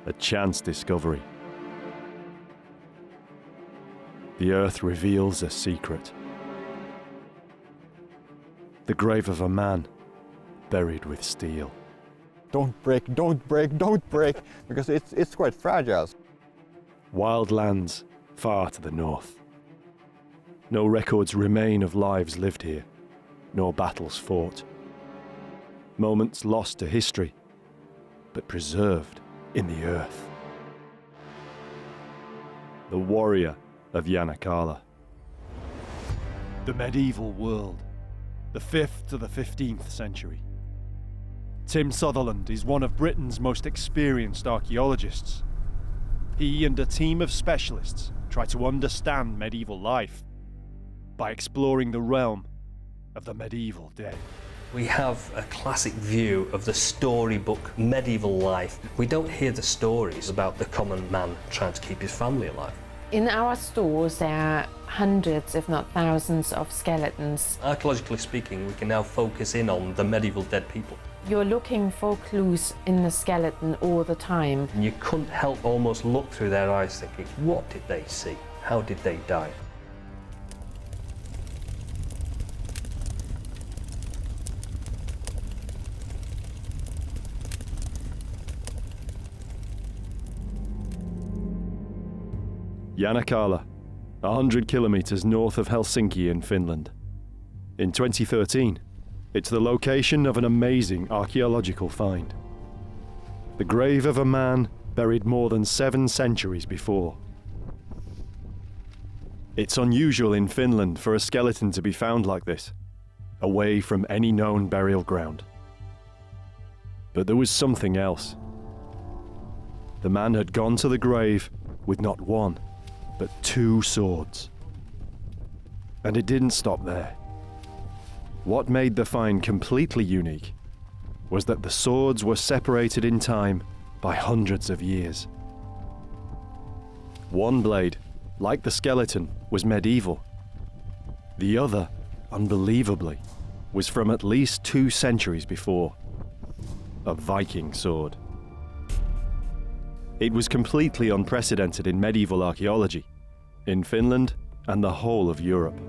a chance discovery. The earth reveals a secret. The grave of a man buried with steel. Don't break, don't break, don't break, because it's quite fragile. Wild lands far to the north. No records remain of lives lived here, nor battles fought. Moments lost to history, but preserved in the earth. The warrior of Yanala. The medieval world, the 5th to the 15th century. Tim Sutherland is one of Britain's most experienced archaeologists. He and a team of specialists try to understand medieval life by exploring the realm of the medieval dead. We have a classic view of the storybook medieval life. We don't hear the stories about the common man trying to keep his family alive. In our stores there are hundreds, if not thousands, of skeletons. Archaeologically speaking, we can now focus in on the medieval dead people. You're looking for clues in the skeleton all the time. And you couldn't help almost look through their eyes thinking, what did they see? How did they die? Yanala, 100 kilometers north of Helsinki in Finland. In 2013, it's the location of an amazing archaeological find. The grave of a man buried more than 7 centuries before. It's unusual in Finland for a skeleton to be found like this, away from any known burial ground. But there was something else. The man had gone to the grave with not one, but 2 swords. And it didn't stop there. What made the find completely unique was that the swords were separated in time by hundreds of years. One blade, like the skeleton, was medieval. The other, unbelievably, was from at least 2 centuries before. A Viking sword. It was completely unprecedented in medieval archaeology, in Finland and the whole of Europe.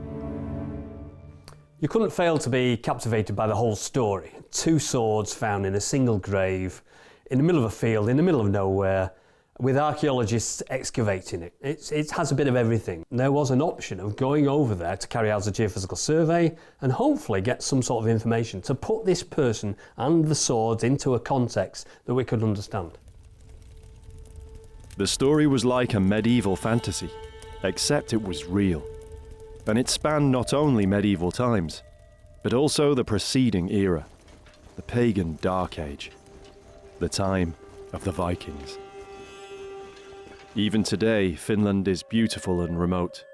You couldn't fail to be captivated by the whole story. 2 swords found in a single grave, in the middle of a field, in the middle of nowhere, with archaeologists excavating it. It has a bit of everything. There was an option of going over there to carry out a geophysical survey and hopefully get some sort of information to put this person and the swords into a context that we could understand. The story was like a medieval fantasy, except it was real. And it spanned not only medieval times, but also the preceding era, the pagan Dark Age, the time of the Vikings. Even today, Finland is beautiful and remote.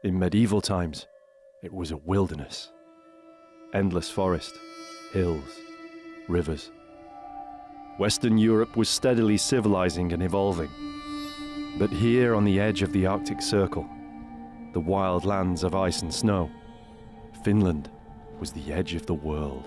In medieval times, it was a wilderness. Endless forest, hills, rivers. Western Europe was steadily civilizing and evolving. But here on the edge of the Arctic Circle, the wild lands of ice and snow, Finland was the edge of the world.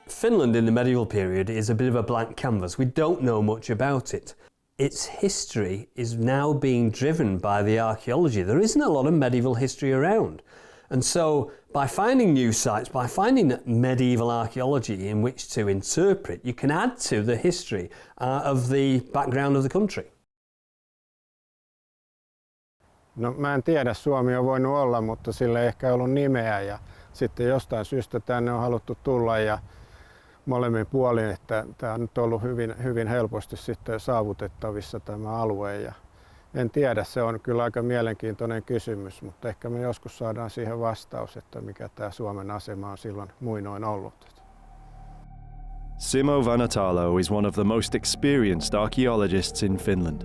Finland in the medieval period is a bit of a blank canvas. We don't know much about it. Its history is now being driven by the archaeology. There isn't a lot of medieval history around. And so by finding new sites, by finding medieval archaeology in which to interpret, you can add to the history of the background of the country. No, mä en tiedä, Suomi on voinut olla, mutta sillä ei ehkä ollut nimeä ja sitten jostain syystä tänne on haluttu tulla ja molemmin puolin, että tämä on nyt ollut hyvin helposti sitten saavutettavissa tämä alue ja en tiedä, se on kyllä aika mielenkiintoinen kysymys, mutta ehkä me joskus saadaan siihen vastaus, että mikä tämä Suomen asema on silloin muinoin ollut. Simo Vanalo is one of the most experienced archaeologists in Finland,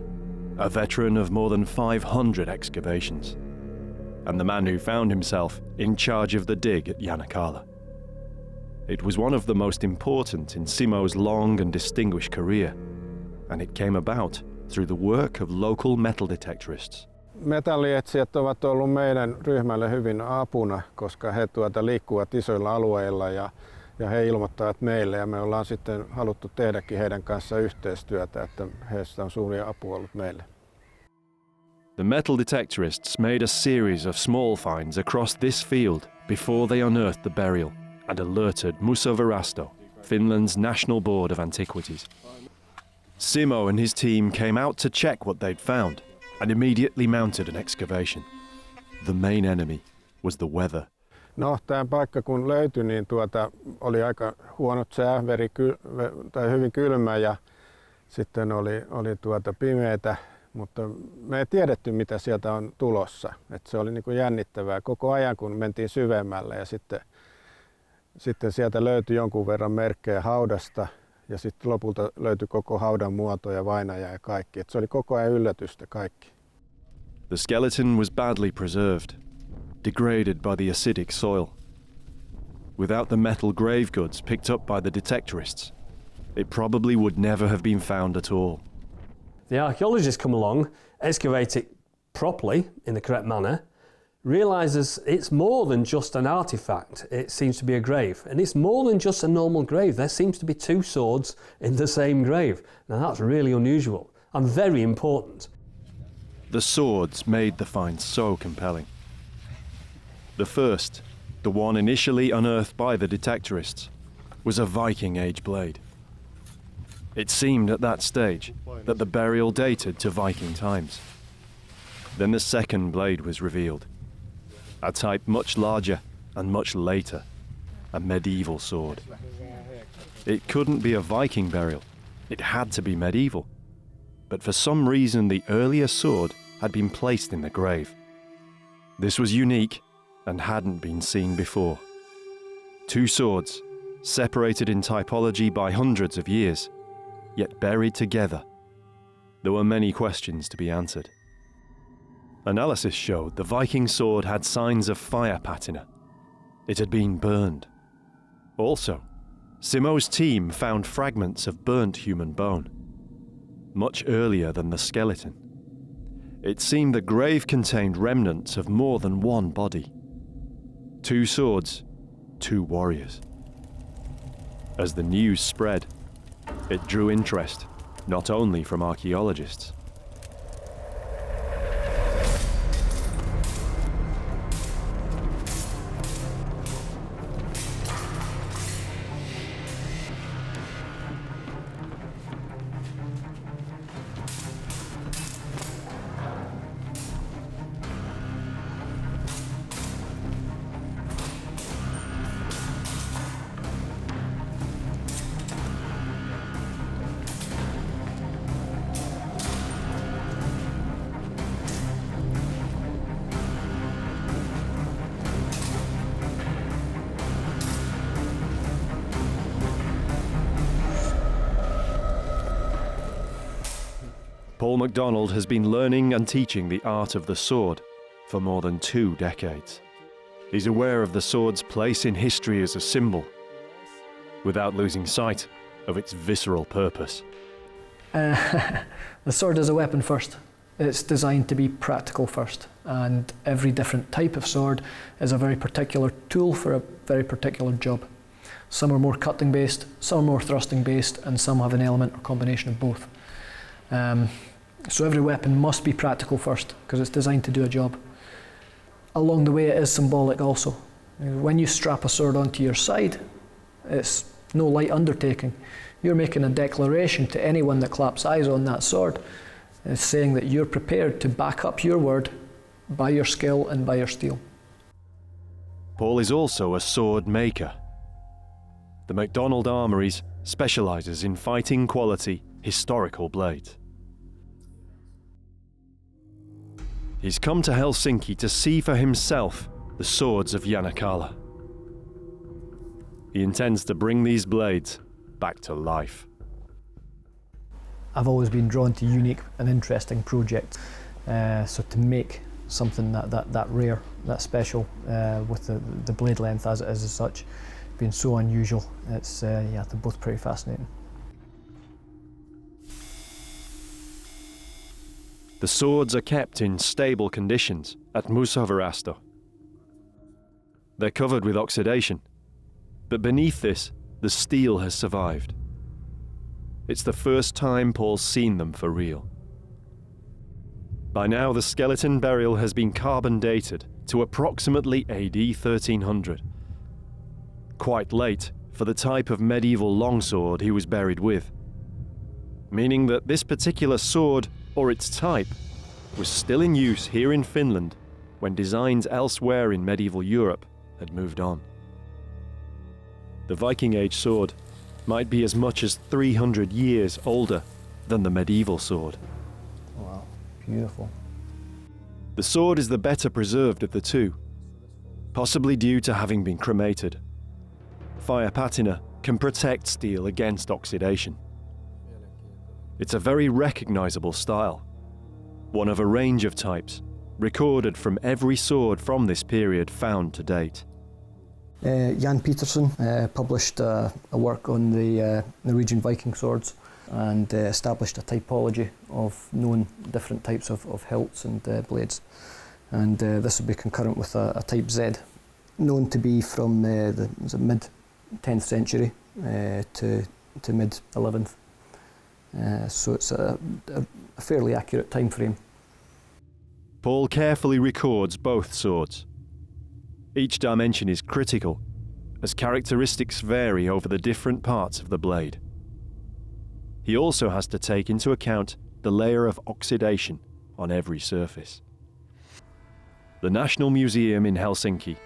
a veteran of more than 500 excavations, and the man who found himself in charge of the dig at Yanala. It was one of the most important in Simo's long and distinguished career, and it came about through the work of local metal detectorists. Metallietsijät ovat olleet meidän ryhmälle hyvin apuna, koska he liikkuvat isoilla alueilla ja ja he ilmoittavat meille ja me ollaan sitten haluttu tehdäkin heidän kanssa yhteistyötä, että heistä on suuria apua ollut meille. The metal detectorists made a series of small finds across this field before they unearthed the burial and alerted Museovirasto, Finland's National Board of Antiquities. Simo and his team came out to check what they'd found and immediately mounted an excavation. The main enemy was the weather. No, tämä paikka kun löytyi, niin oli aika huonot sää, hyvin kylmä ja sitten oli pimeätä, mutta me ei tiedetty mitä sieltä on tulossa. Et se oli niin kuin jännittävää koko ajan kun mentiin syvemmälle ja sitten sieltä löytyi jonkun verran merkkejä haudasta ja sitten lopulta löytyi koko haudan muoto ja vainaja ja kaikki. Et se oli koko ajan yllätystä kaikki. The skeleton was badly preserved, degraded by the acidic soil. Without the metal grave goods picked up by the detectorists, it probably would never have been found at all. The archaeologists come along, excavate it properly in the correct manner, realises it's more than just an artifact. It seems to be a grave, and it's more than just a normal grave. There seems to be two swords in the same grave. Now that's really unusual and very important. The swords made the find so compelling. The first, the one initially unearthed by the detectorists, was a Viking Age blade. It seemed at that stage that the burial dated to Viking times. Then the second blade was revealed, a type much larger and much later, a medieval sword. It couldn't be a Viking burial, it had to be medieval. But for some reason the earlier sword had been placed in the grave. This was unique and hadn't been seen before. Two swords, separated in typology by hundreds of years, yet buried together. There were many questions to be answered. Analysis showed the Viking sword had signs of fire patina. It had been burned. Also, Simo's team found fragments of burnt human bone, much earlier than the skeleton. It seemed the grave contained remnants of more than one body. Two swords, two warriors. As the news spread, it drew interest, not only from archaeologists. McDonald has been learning and teaching the art of the sword for more than 2 decades. He's aware of the sword's place in history as a symbol, without losing sight of its visceral purpose. The sword is a weapon first. It's designed to be practical first, and every different type of sword is a very particular tool for a very particular job. Some are more cutting based, some are more thrusting based, and some have an element or combination of both. So every weapon must be practical first, because it's designed to do a job. Along the way it is symbolic also. When you strap a sword onto your side, it's no light undertaking. You're making a declaration to anyone that claps eyes on that sword. It's saying that you're prepared to back up your word by your skill and by your steel. Paul is also a sword maker. The McDonald Armories specialises in fighting quality, historical blades. He's come to Helsinki to see for himself the swords of Yanala. He intends to bring these blades back to life. I've always been drawn to unique and interesting projects. So to make something that rare, that special, with the blade length as it is as such, being so unusual, it's they're both pretty fascinating. The swords are kept in stable conditions at Museovirasto. They're covered with oxidation, But beneath this, the steel has survived. It's the first time Paul's seen them for real. By now, the skeleton burial has been carbon dated to approximately AD 1300. Quite late for the type of medieval longsword he was buried with, meaning that this particular sword, or its type, was still in use here in Finland when designs elsewhere in medieval Europe had moved on. The Viking Age sword might be as much as 300 years older than the medieval sword. Wow, beautiful. The sword is the better preserved of the two, possibly due to having been cremated. Fire patina can protect steel against oxidation. It's a very recognizable style, one of a range of types, recorded from every sword from this period found to date. Jan Petersen published a work on the Norwegian Viking swords and established a typology of known different types of hilts and blades. And this would be concurrent with a type Z, known to be from the mid-10th century to mid-11th. So it's a fairly accurate time frame. Paul carefully records both swords. Each dimension is critical, as characteristics vary over the different parts of the blade. He also has to take into account the layer of oxidation on every surface. The National Museum in Helsinki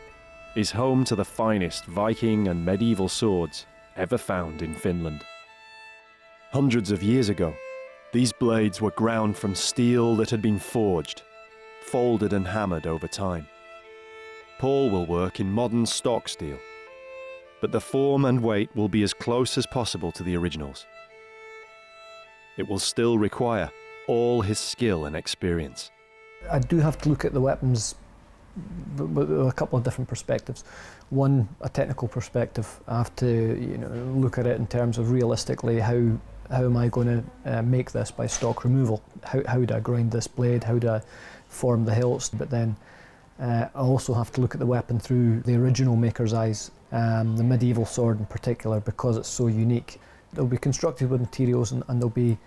is home to the finest Viking and medieval swords ever found in Finland. Hundreds of years ago, these blades were ground from steel that had been forged, folded and hammered over time. Paul will work in modern stock steel, but the form and weight will be as close as possible to the originals. It will still require all his skill and experience. I do have to look at the weapons with a couple of different perspectives. One, a technical perspective. I have to look at it in terms of realistically how am I going to make this by stock removal? How do I grind this blade? How do I form the hilts? But then I also have to look at the weapon through the original maker's eyes, the medieval sword in particular, because it's so unique. They'll be constructed with materials and they'll be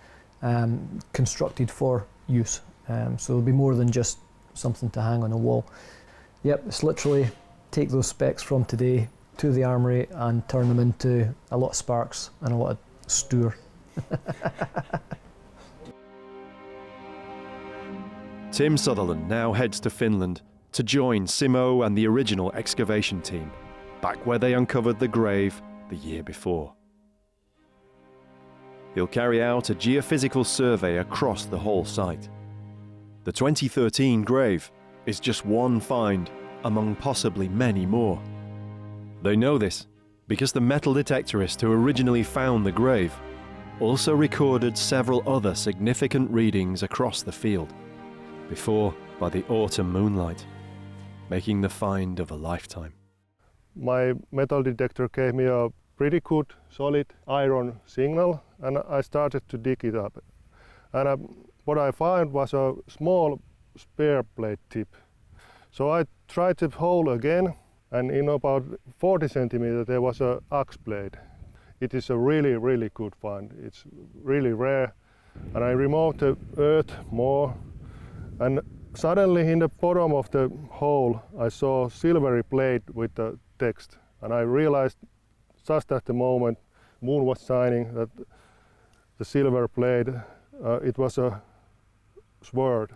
constructed for use. So there'll be more than just something to hang on a wall. Yep, it's literally take those specs from today to the armoury and turn them into a lot of sparks and a lot of stour. Tim Sutherland now heads to Finland to join Simo and the original excavation team, back where they uncovered the grave the year before. He'll carry out a geophysical survey across the whole site. The 2013 grave is just one find among possibly many more. They know this because the metal detectorist who originally found the grave also recorded several other significant readings across the field, before by the autumn moonlight, making the find of a lifetime. My metal detector gave me a pretty good solid iron signal, and I started to dig it up. And what I found was a small spare blade tip. So I tried the hole again, and in about 40 centimeters there was an axe blade. It is a really, really good find. It's really rare. And I removed the earth more, and suddenly in the bottom of the hole I saw a silvery blade with the text, and I realized just at the moment moon was shining that the silver blade, it was a sword.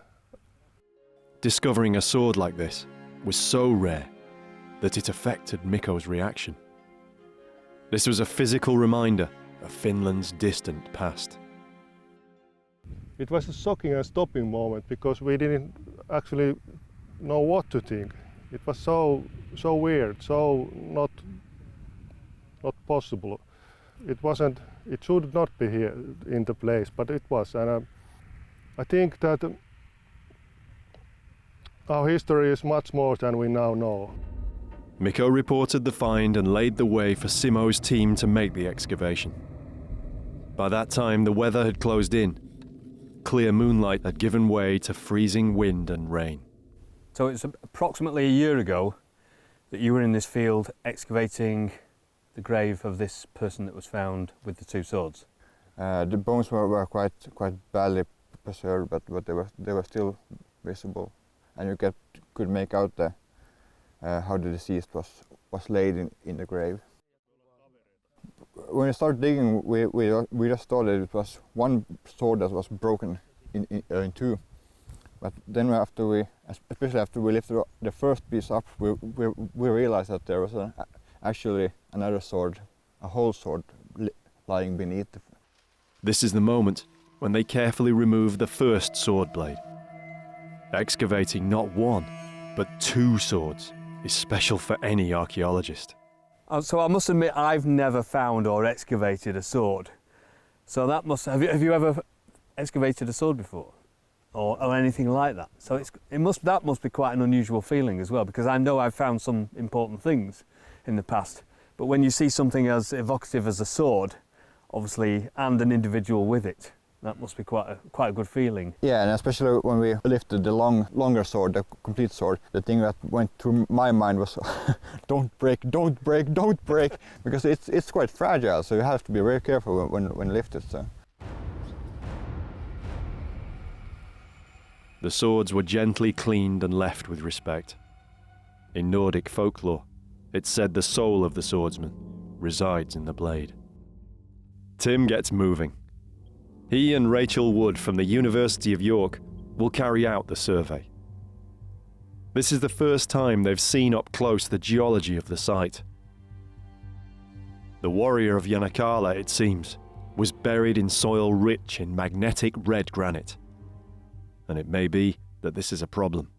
Discovering a sword like this was so rare that it affected Mikko's reaction. This was a physical reminder of Finland's distant past. It was a shocking and stopping moment because we didn't actually know what to think. It was so weird, so not possible. It should not be here in the place, but it was. And I think that our history is much more than we now know. Mikko reported the find and laid the way for Simo's team to make the excavation. By that time, the weather had closed in. Clear moonlight had given way to freezing wind and rain. So it's approximately a year ago that you were in this field excavating the grave of this person that was found with the two swords? The bones were quite badly preserved, but they were still visible, and you could make out how the deceased was laid in the grave. When we started digging, we just thought that it was one sword that was broken in two. But then especially after we lifted the first piece up, we realized that there was actually another sword, a whole sword, lying beneath. This is the moment when they carefully remove the first sword blade. Excavating not one, but two swords is special for any archaeologist. So I must admit, I've never found or excavated a sword. So that must have you ever excavated a sword before, or anything like that? So that must be quite an unusual feeling as well, because I know I've found some important things in the past. But when you see something as evocative as a sword, obviously, and an individual with it, that must be quite a good feeling. Yeah, and especially when we lifted the longer sword, the complete sword, the thing that went through my mind was, don't break, don't break, don't break, because it's quite fragile, so you have to be very careful when lifted. So. The swords were gently cleaned and left with respect. In Nordic folklore, it's said the soul of the swordsman resides in the blade. Tim gets moving. He and Rachel Wood from the University of York will carry out the survey. This is the first time they've seen up close the geology of the site. The warrior of Yanala, it seems, was buried in soil rich in magnetic red granite. And it may be that this is a problem.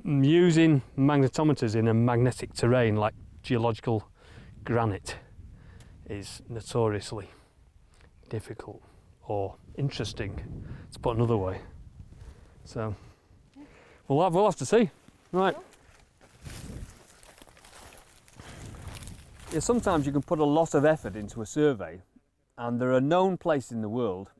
Using magnetometers in a magnetic terrain like geological granite is notoriously difficult or interesting, to put another way. So we'll have to see. Right. Yeah, sometimes you can put a lot of effort into a survey, and there are known places in the world,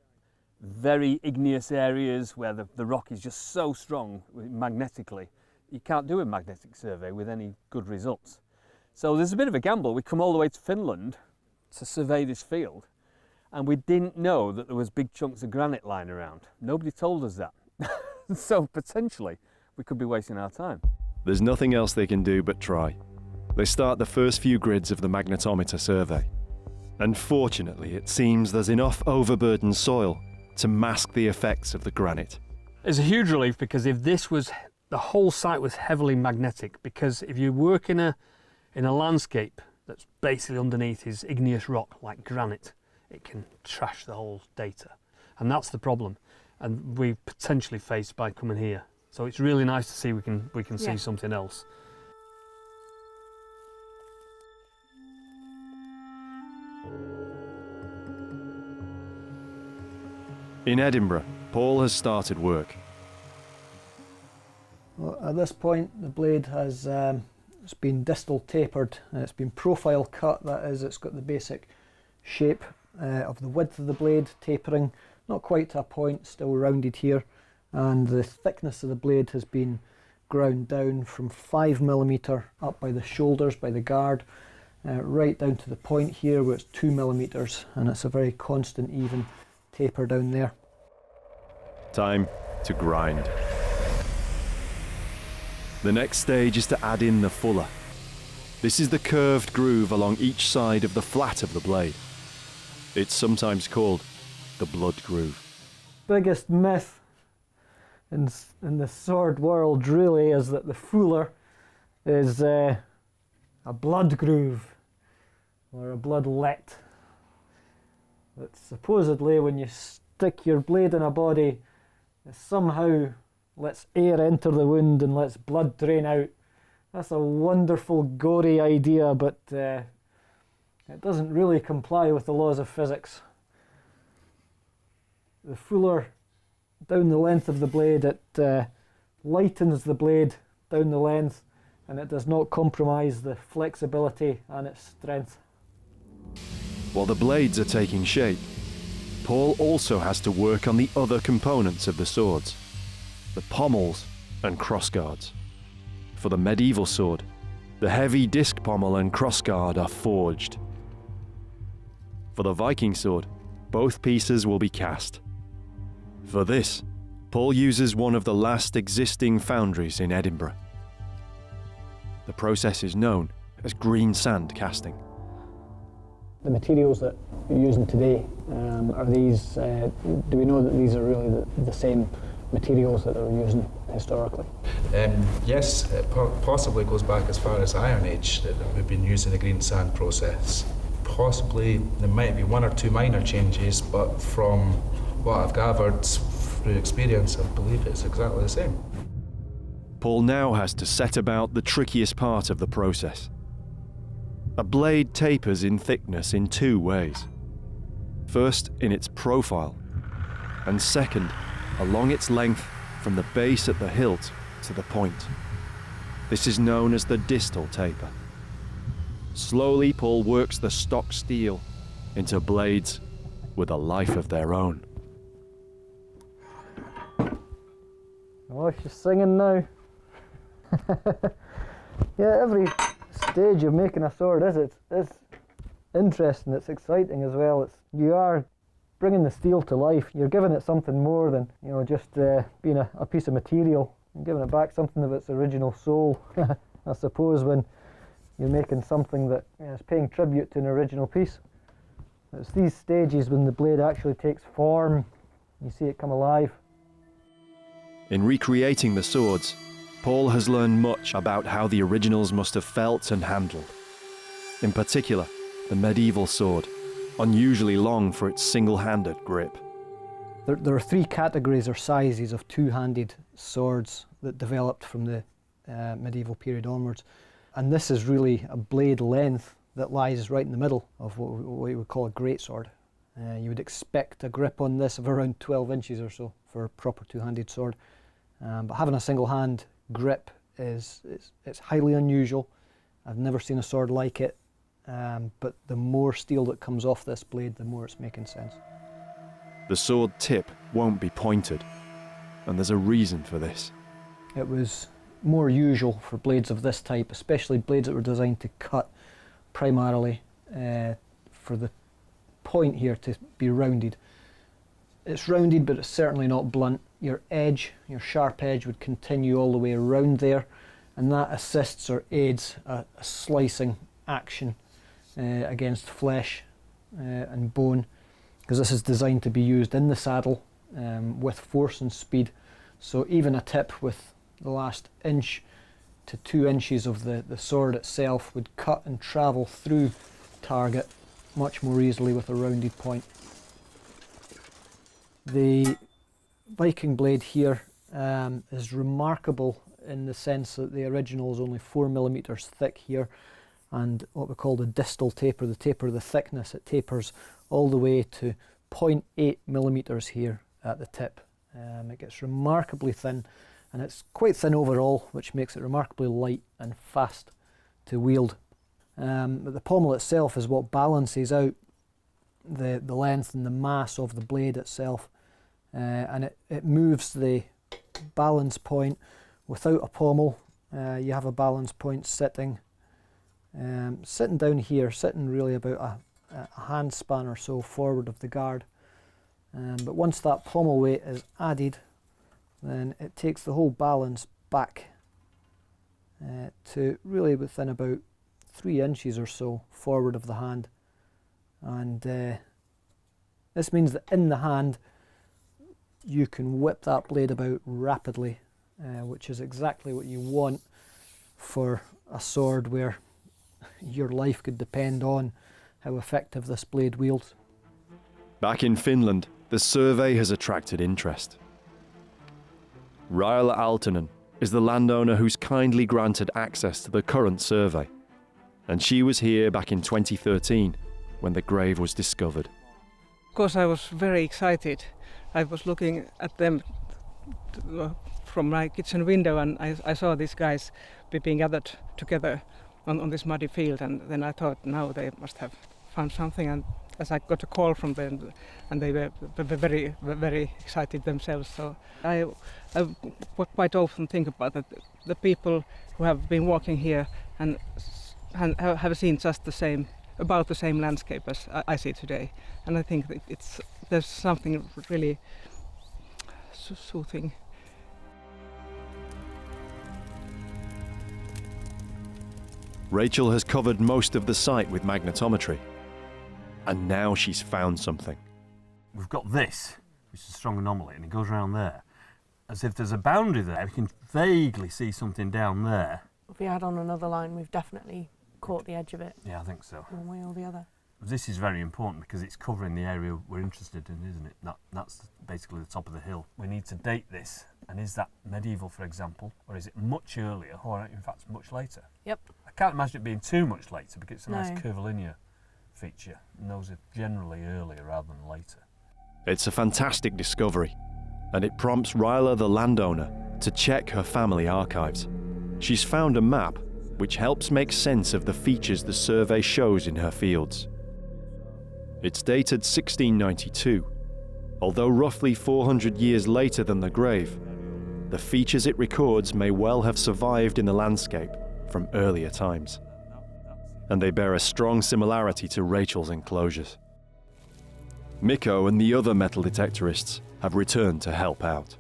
very igneous areas where the rock is just so strong magnetically, you can't do a magnetic survey with any good results. So there's a bit of a gamble. We come all the way to Finland to survey this field, and we didn't know that there was big chunks of granite lying around. Nobody told us that. So potentially we could be wasting our time. There's nothing else they can do but try. They start the first few grids of the magnetometer survey. And fortunately, it seems there's enough overburdened soil to mask the effects of the granite. It's a huge relief, because if the whole site was heavily magnetic, because if you work in a landscape that's basically underneath is igneous rock like granite, it can trash the whole data. And that's the problem. And we potentially faced by coming here. So it's really nice to see we can see something else. In Edinburgh, Paul has started work. Well, at this point, the blade has it's been distal tapered, and it's been profile cut. That is, it's got the basic shape of the width of the blade tapering, not quite to a point, still rounded here, and the thickness of the blade has been ground down from 5mm up by the shoulders, by the guard, right down to the point here where it's 2mm, and it's a very constant, even taper down there. Time to grind. The next stage is to add in the fuller. This is the curved groove along each side of the flat of the blade. It's sometimes called the blood groove. Biggest myth in the sword world really is that the fuller is a blood groove or a bloodlet. That supposedly when you stick your blade in a body, it somehow lets air enter the wound and lets blood drain out. That's a wonderful gory idea, but it doesn't really comply with the laws of physics. The fuller down the length of the blade, it lightens the blade down the length, and it does not compromise the flexibility and its strength. While the blades are taking shape, Paul also has to work on the other components of the swords, the pommels and crossguards. For the medieval sword, the heavy disc pommel and crossguard are forged, For the Viking sword, both pieces will be cast. For this, Paul uses one of the last existing foundries in Edinburgh. The process is known as green sand casting. The materials that you're using today, are these, do we know that these are really the same materials that they were using historically? Yes, it possibly goes back as far as Iron Age that we've been using the green sand process. Possibly there might be one or two minor changes, but from what I've gathered through experience, I believe it's exactly the same. Paul now has to set about the trickiest part of the process. A blade tapers in thickness in two ways. First, in its profile, and second, along its length from the base at the hilt to the point. This is known as the distal taper. Slowly, Paul works the stock steel into blades with a life of their own. Oh, she's singing now. Yeah, every stage of making a sword is interesting, it's exciting as well. You are bringing the steel to life. You're giving it something more than, you know, just being a piece of material. You're giving it back something of its original soul. I suppose when you're making something that, you know, is paying tribute to an original piece. It's these stages when the blade actually takes form, you see it come alive. In recreating the swords, Paul has learned much about how the originals must have felt and handled. In particular, the medieval sword, unusually long for its single-handed grip. There are three categories or sizes of two-handed swords that developed from the medieval period onwards. And this is really a blade length that lies right in the middle of what you would call a greatsword. You would expect a grip on this of around 12 inches or so for a proper two-handed sword. But having a single-hand grip it's highly unusual. I've never seen a sword like it. But the more steel that comes off this blade, the more it's making sense. The sword tip won't be pointed, and there's a reason for this. It was more usual for blades of this type, especially blades that were designed to cut primarily, for the point here to be rounded. It's rounded, but it's certainly not blunt. Your edge, your sharp edge, would continue all the way around there, and that assists or aids a slicing action against flesh and bone, because this is designed to be used in the saddle with force and speed. So even a tip with the last inch to 2 inches of the sword itself would cut and travel through target much more easily with a rounded point. The Viking blade here is remarkable in the sense that the original is only 4mm thick here, and what we call the distal taper, the taper of the thickness, it tapers all the way to 0.8mm here at the tip. It gets remarkably thin, and it's quite thin overall, which makes it remarkably light and fast to wield. But the pommel itself is what balances out the length and the mass of the blade itself, and it moves the balance point. Without a pommel, you have a balance point sitting down here, sitting really about a hand span or so forward of the guard. But once that pommel weight is added, then it takes the whole balance back to really within about 3 inches or so forward of the hand. And this means that in the hand you can whip that blade about rapidly, which is exactly what you want for a sword where your life could depend on how effective this blade wields. Back in Finland, the survey has attracted interest. Raila Aaltonen is the landowner who's kindly granted access to the current survey, and she was here back in 2013 when the grave was discovered. Of course, I was very excited. I was looking at them from my kitchen window, and I saw these guys being gathered together on this muddy field, and then I thought, now they must have found something. And as I got a call from them, and they were very, very excited themselves. So I quite often think about that the people who have been walking here and have seen just the same about the same landscape as I see today. And I think that there's something really soothing. Rachel has covered most of the site with magnetometry, and now she's found something. We've got this, which is a strong anomaly, and it goes around there. As if there's a boundary there, we can vaguely see something down there. If we add on another line, we've definitely caught the edge of it. Yeah, I think so. One way or the other. This is very important because it's covering the area we're interested in, isn't it? That's basically the top of the hill. We need to date this, and is that medieval, for example, or is it much earlier, or in fact much later? Yep. I can't imagine it being too much later because it's a nice No. curvilinear feature, and those are generally earlier rather than later. It's a fantastic discovery, and it prompts Ryla the landowner to check her family archives. She's found a map which helps make sense of the features the survey shows in her fields. It's dated 1692, although roughly 400 years later than the grave. The features it records may well have survived in the landscape from earlier times, and they bear a strong similarity to Rachel's enclosures. Mikko and the other metal detectorists have returned to help out,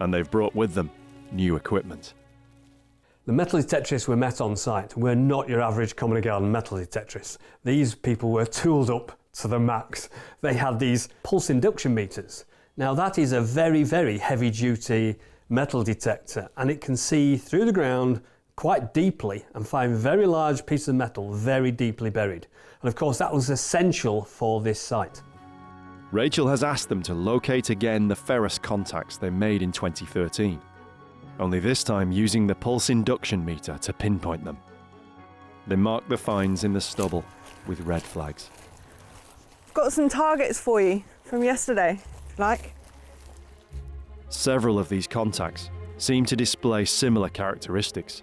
and they've brought with them new equipment. The metal detectorists we met on site were not your average common garden metal detectorists. These people were tooled up to the max. They had these pulse induction meters. Now that is a very, very heavy duty metal detector, and it can see through the ground quite deeply and find very large pieces of metal very deeply buried. And of course that was essential for this site. Rachel has asked them to locate again the ferrous contacts they made in 2013, only this time using the pulse induction meter to pinpoint them. They mark the finds in the stubble with red flags. Got some targets for you from yesterday, if you like. Several of these contacts seem to display similar characteristics,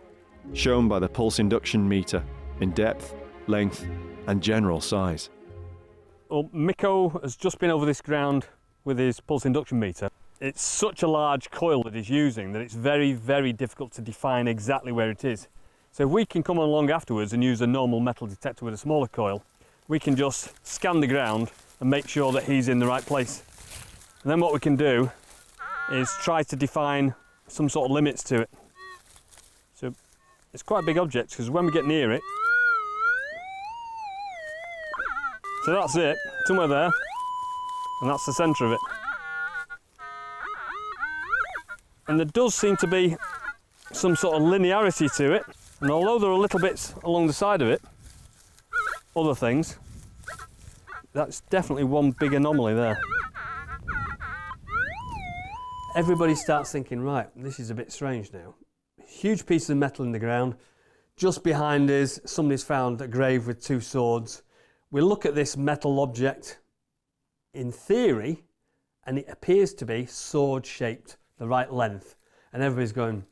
shown by the pulse induction meter in depth, length, and general size. Well, Mikko has just been over this ground with his pulse induction meter. It's such a large coil that he's using that it's very, very difficult to define exactly where it is. So if we can come along afterwards and use a normal metal detector with a smaller coil, we can just scan the ground and make sure that he's in the right place. And then what we can do is try to define some sort of limits to it. So it's quite a big object because when we get near it, so that's it, somewhere there, and that's the centre of it. And there does seem to be some sort of linearity to it, and although there are little bits along the side of it, other things, that's definitely one big anomaly there. Everybody starts thinking, right, this is a bit strange now. Huge piece of metal in the ground. Just behind us, somebody's found a grave with two swords. We look at this metal object in theory, and it appears to be sword-shaped, the right length. And everybody's going,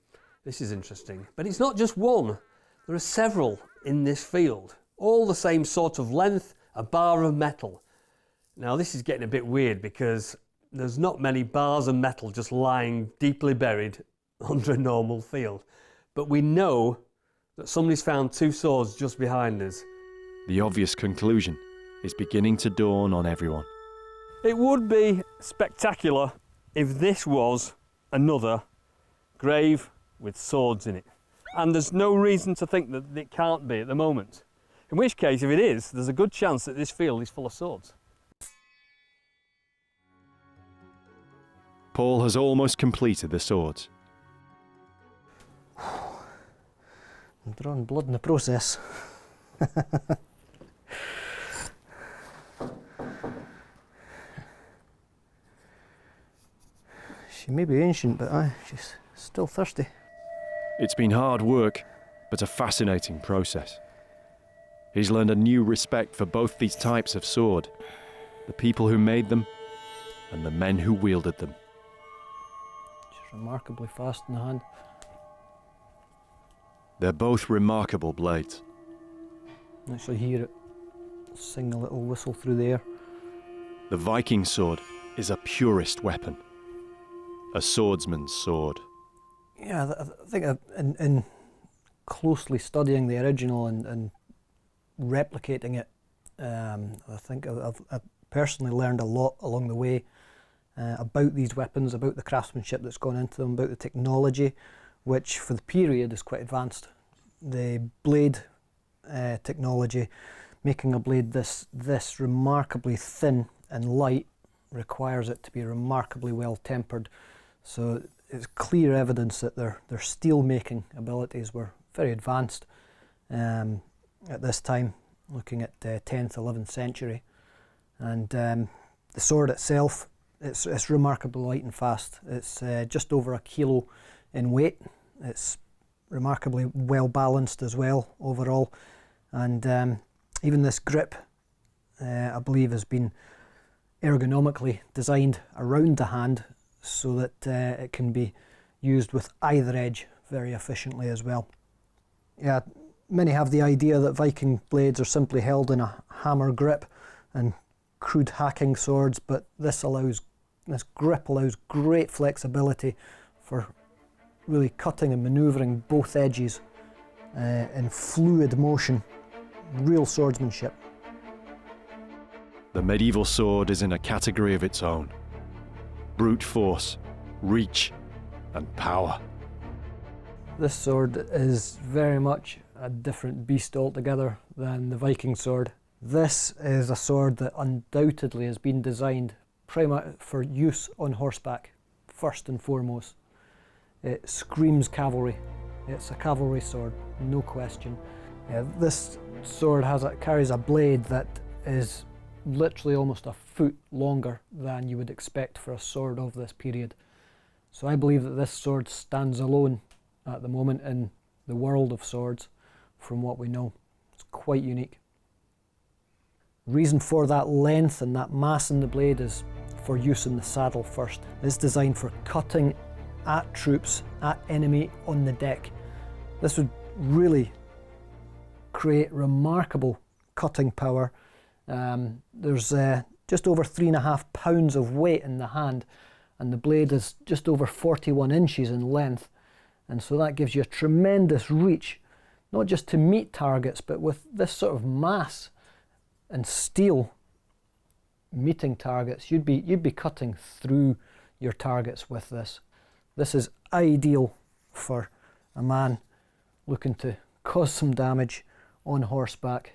this is interesting. But it's not just one. There are several in this field, all the same sort of length, a bar of metal. Now this is getting a bit weird because there's not many bars of metal just lying deeply buried under a normal field. But we know that somebody's found two swords just behind us. The obvious conclusion is beginning to dawn on everyone. It would be spectacular if this was another grave with swords in it. And there's no reason to think that it can't be at the moment. In which case, if it is, there's a good chance that this field is full of swords. Paul has almost completed the swords. I'm drawing blood in the process. She may be ancient, but she's still thirsty. It's been hard work, but a fascinating process. He's learned a new respect for both these types of sword, the people who made them and the men who wielded them. She's remarkably fast in the hand. They're both remarkable blades. Actually hear it sing a little whistle through the air. The Viking sword is a purist weapon, a swordsman's sword. Yeah, I think in closely studying the original and replicating it I think I've personally learned a lot along the way about these weapons, about the craftsmanship that's gone into them, about the technology, which for the period is quite advanced. The blade technology, making a blade this remarkably thin and light, requires it to be remarkably well tempered. So it's clear evidence that their steel making abilities were very advanced at this time, looking at 10th, 11th century. And the sword itself, it's remarkably light and fast. It's just over 1 kilo in weight. It's remarkably well balanced as well overall. And even this grip, I believe, has been ergonomically designed around the hand so that it can be used with either edge very efficiently as well. Yeah, many have the idea that Viking blades are simply held in a hammer grip and crude hacking swords, but this grip allows great flexibility for really cutting and manoeuvring both edges in fluid motion, real swordsmanship. The medieval sword is in a category of its own. Brute force, reach, and power. This sword is very much a different beast altogether than the Viking sword. This is a sword that undoubtedly has been designed primarily for use on horseback, first and foremost. It screams cavalry. It's a cavalry sword, no question. This sword carries a blade that is literally almost a foot longer than you would expect for a sword of this period. So I believe that this sword stands alone at the moment in the world of swords from what we know. It's quite unique. The reason for that length and that mass in the blade is for use in the saddle first. It's designed for cutting at troops, at enemy on the deck. This would really create remarkable cutting power. There's just over 3.5 pounds of weight in the hand, and the blade is just over 41 inches in length. And so that gives you a tremendous reach, not just to meet targets, but with this sort of mass and steel meeting targets, you'd be cutting through your targets with this. This is ideal for a man looking to cause some damage on horseback.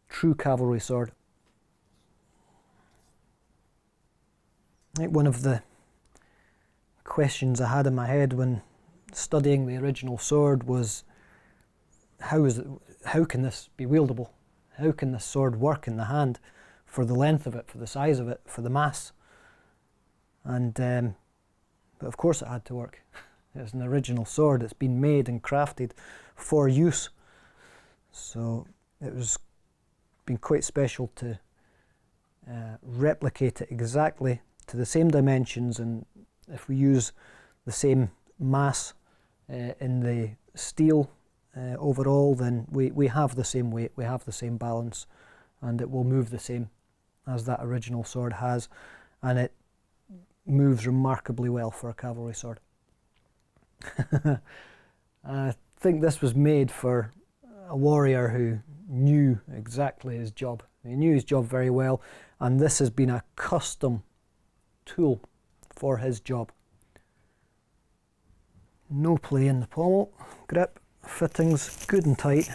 True cavalry sword. I think one of the questions I had in my head when studying the original sword was, how can this be wieldable? How can this sword work in the hand for the length of it, for the size of it, for the mass? And but of course it had to work. It's an original sword. It's been made and crafted for use. So it was been quite special to replicate it exactly to the same dimensions, and if we use the same mass in the steel overall, then we have the same weight, we have the same balance, and it will move the same as that original sword has, and it moves remarkably well for a cavalry sword. I think this was made for a warrior who knew exactly his job. He knew his job very well, and this has been a custom tool for his job. No play in the pommel, grip, fittings good and tight.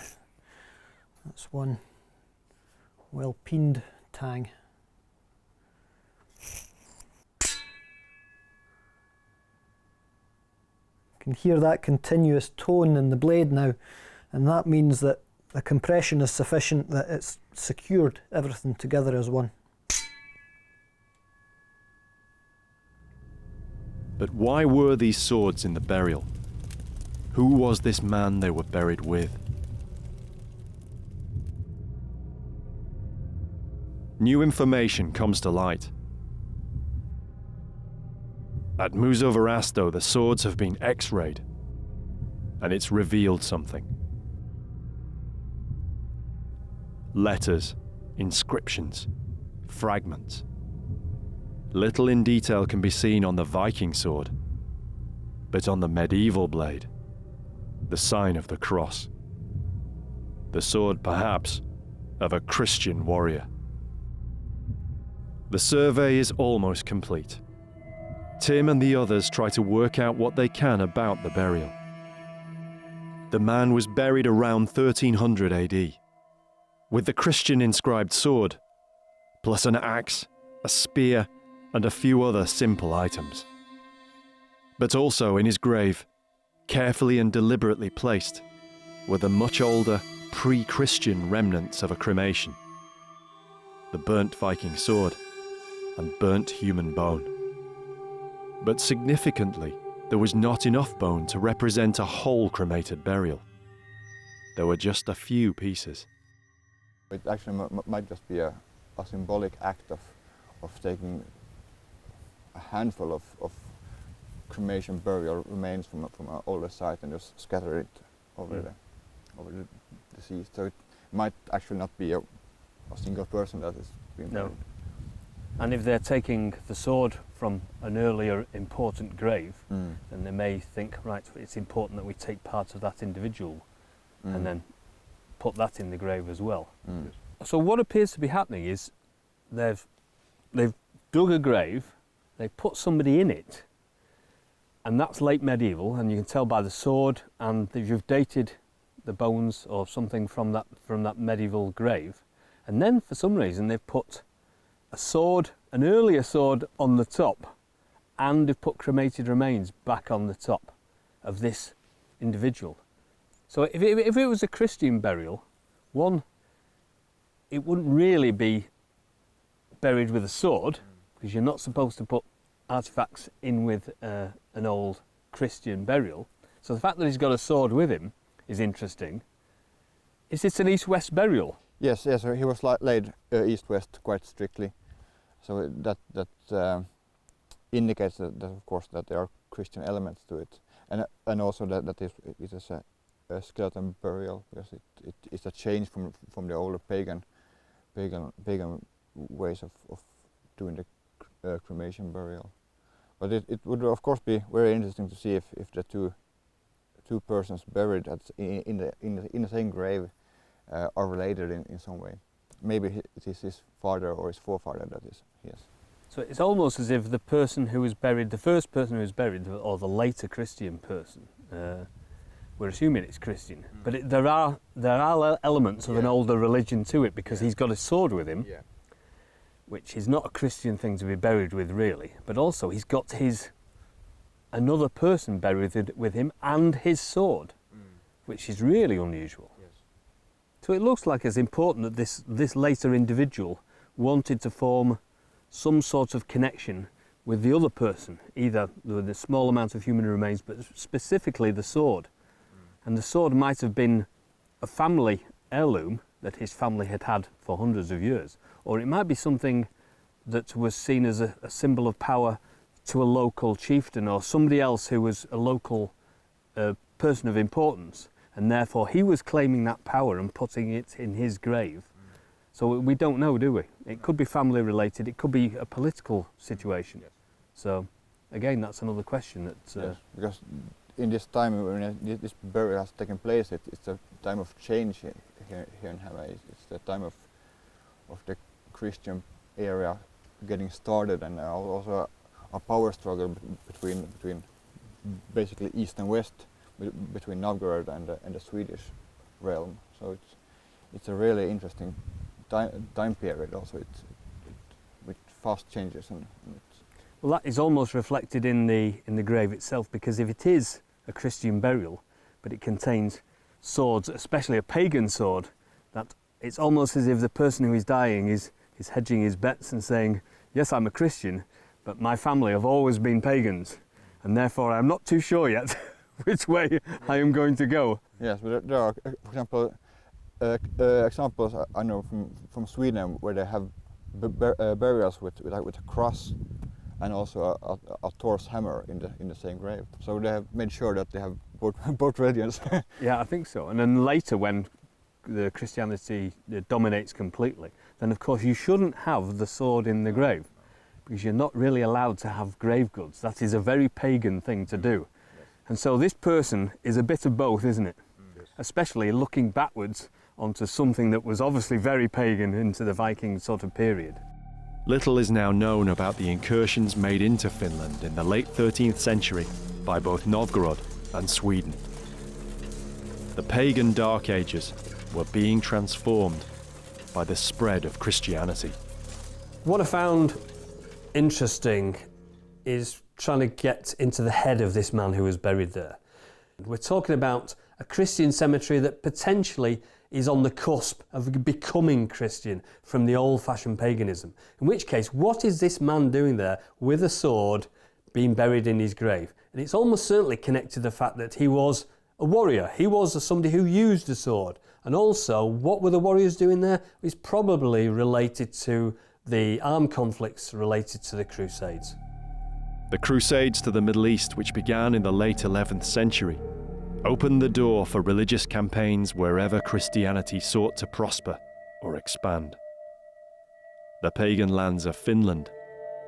That's one well peened tang. You can hear that continuous tone in the blade now, and that means that the compression is sufficient, that it's secured everything together as one. But why were these swords in the burial? Who was this man they were buried with? New information comes to light. At Museo Verasto, the swords have been X-rayed, and it's revealed something. Letters, inscriptions, fragments. Little in detail can be seen on the Viking sword, but on the medieval blade, the sign of the cross. The sword, perhaps, of a Christian warrior. The survey is almost complete. Tim and the others try to work out what they can about the burial. The man was buried around 1300 AD, with the Christian inscribed sword, plus an axe, a spear, and a few other simple items. But also in his grave, carefully and deliberately placed, were the much older, pre-Christian remnants of a cremation, the burnt Viking sword, and burnt human bone. But significantly, there was not enough bone to represent a whole cremated burial. There were just a few pieces. It actually might just be a symbolic act of taking a handful of cremation burial remains from an older site and just scatter it over the deceased. So it might actually not be a single person that is being buried. And if they're taking the sword from an earlier important grave, then they may think, right, it's important that we take part of that individual and then put that in the grave as well. So what appears to be happening is they've dug a grave, they put somebody in it, and that's late medieval, and you can tell by the sword, and you've dated the bones or something from that medieval grave, and then for some reason they've put a sword, an earlier sword, on the top, and they've put cremated remains back on the top of this individual. So if it was a Christian burial, one, it wouldn't really be buried with a sword, because you're not supposed to put artifacts in with an old Christian burial. So the fact that he's got a sword with him is interesting. Is this an east-west burial? Yes, so he was laid east-west quite strictly. So that indicates that of course that there are Christian elements to it, and also that it is a skeleton burial, because it is a change from the older pagan ways of doing the cremation burial. But it would of course be very interesting to see if the two persons buried in the same grave are related in some way. Maybe it is his father or his forefather that is, yes. So it's almost as if the person who was buried, the first person who was buried, or the later Christian person, we're assuming it's Christian, but there are elements of an older religion to it, because he's got a sword with him, which is not a Christian thing to be buried with really, but also he's got another person buried with him and his sword, which is really unusual. So it looks like it's important that this later individual wanted to form some sort of connection with the other person, either with a small amount of human remains, but specifically the sword. And the sword might have been a family heirloom that his family had had for hundreds of years, or it might be something that was seen as a symbol of power to a local chieftain or somebody else who was a local person of importance, and therefore he was claiming that power and putting it in his grave. So we don't know, do we? It could be family related, it could be a political situation. So again, that's another question that... because in this time when this burial has taken place, it's a time of change here in Hawaii. It's the time of the Christian era getting started, and also a power struggle between basically east and west, between Novgorod and the Swedish realm. So it's a really interesting time period also, with fast changes and well, that is almost reflected in the grave itself, because if it is a Christian burial but it contains swords, especially a pagan sword, that it's almost as if the person who is dying is hedging his bets and saying, yes, I'm a Christian, but my family have always been pagans, and therefore I'm not too sure yet which way I am going to go. Yes, but there are, for example, examples I know from Sweden where they have burials with a cross and also a Thor's hammer in the same grave. So they have made sure that they have both religions. Yeah, I think so. And then later, when the Christianity dominates completely, then of course you shouldn't have the sword in the grave, because you're not really allowed to have grave goods. That is a very pagan thing to do. And so this person is a bit of both, isn't it? Especially looking backwards onto something that was obviously very pagan into the Viking sort of period. Little is now known about the incursions made into Finland in the late 13th century by both Novgorod and Sweden. The pagan Dark Ages were being transformed by the spread of Christianity. What I found interesting is trying to get into the head of this man who was buried there. We're talking about a Christian cemetery that potentially is on the cusp of becoming Christian from the old-fashioned paganism. In which case, what is this man doing there with a sword being buried in his grave? And it's almost certainly connected to the fact that he was a warrior. He was somebody who used a sword. And also, what were the warriors doing there? It's probably related to the armed conflicts related to the Crusades. The Crusades to the Middle East, which began in the late 11th century, opened the door for religious campaigns wherever Christianity sought to prosper or expand. The pagan lands of Finland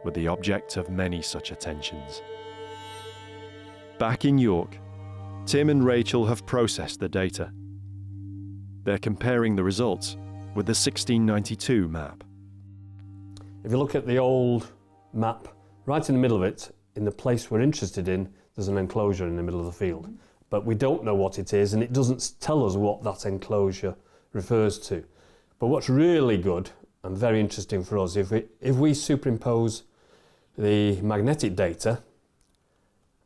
were the object of many such attentions. Back in York, Tim and Rachel have processed the data. They're comparing the results with the 1692 map. If you look at the old map, right in the middle of it, in the place we're interested in, there's an enclosure in the middle of the field. But we don't know what it is, and it doesn't tell us what that enclosure refers to. But what's really good and very interesting for us, if we superimpose the magnetic data,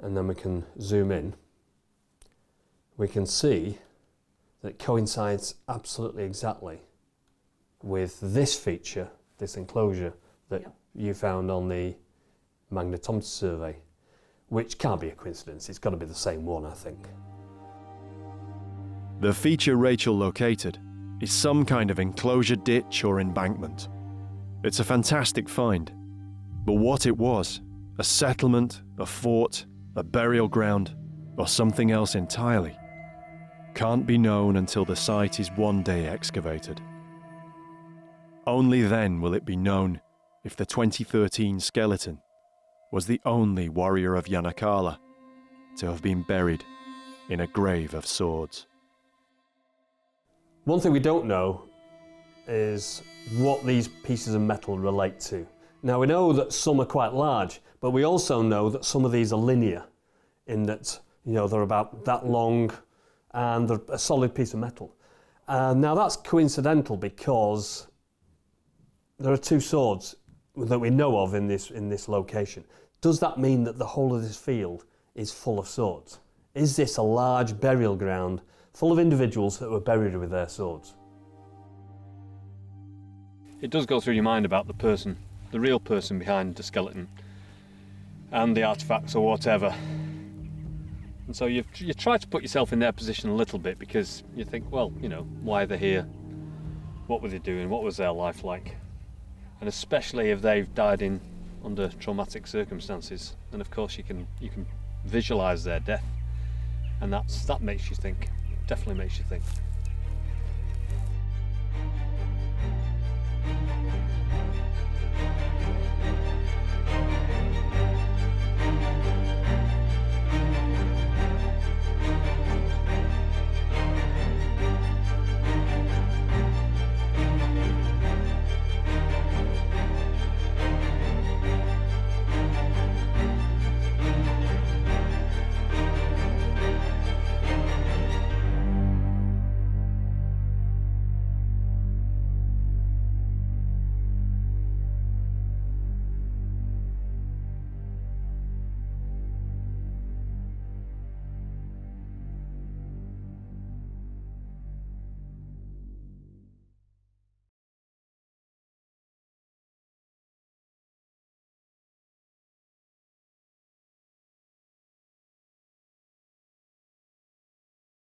and then we can zoom in, we can see that it coincides absolutely exactly with this feature, this enclosure that you found on the magnetometer survey, which can't be a coincidence. It's got to be the same one, I think. The feature Rachel located is some kind of enclosure ditch or embankment. It's a fantastic find, but what it was, a settlement, a fort, a burial ground, or something else entirely, can't be known until the site is one day excavated. Only then will it be known if the 2013 skeleton was the only warrior of Yanala to have been buried in a grave of swords. One thing we don't know is what these pieces of metal relate to. Now we know that some are quite large, but we also know that some of these are linear, in that they're about that long and they're a solid piece of metal. Now that's coincidental because there are two swords that we know of in this location. Does that mean that the whole of this field is full of swords? Is this a large burial ground full of individuals that were buried with their swords? It does go through your mind about the person, the real person behind the skeleton and the artefacts or whatever. And so you try to put yourself in their position a little bit, because you think, well, why are they here? What were they doing? What was their life like? And especially if they've died under traumatic circumstances, then of course you can visualize their death, and that makes you think. Definitely makes you think.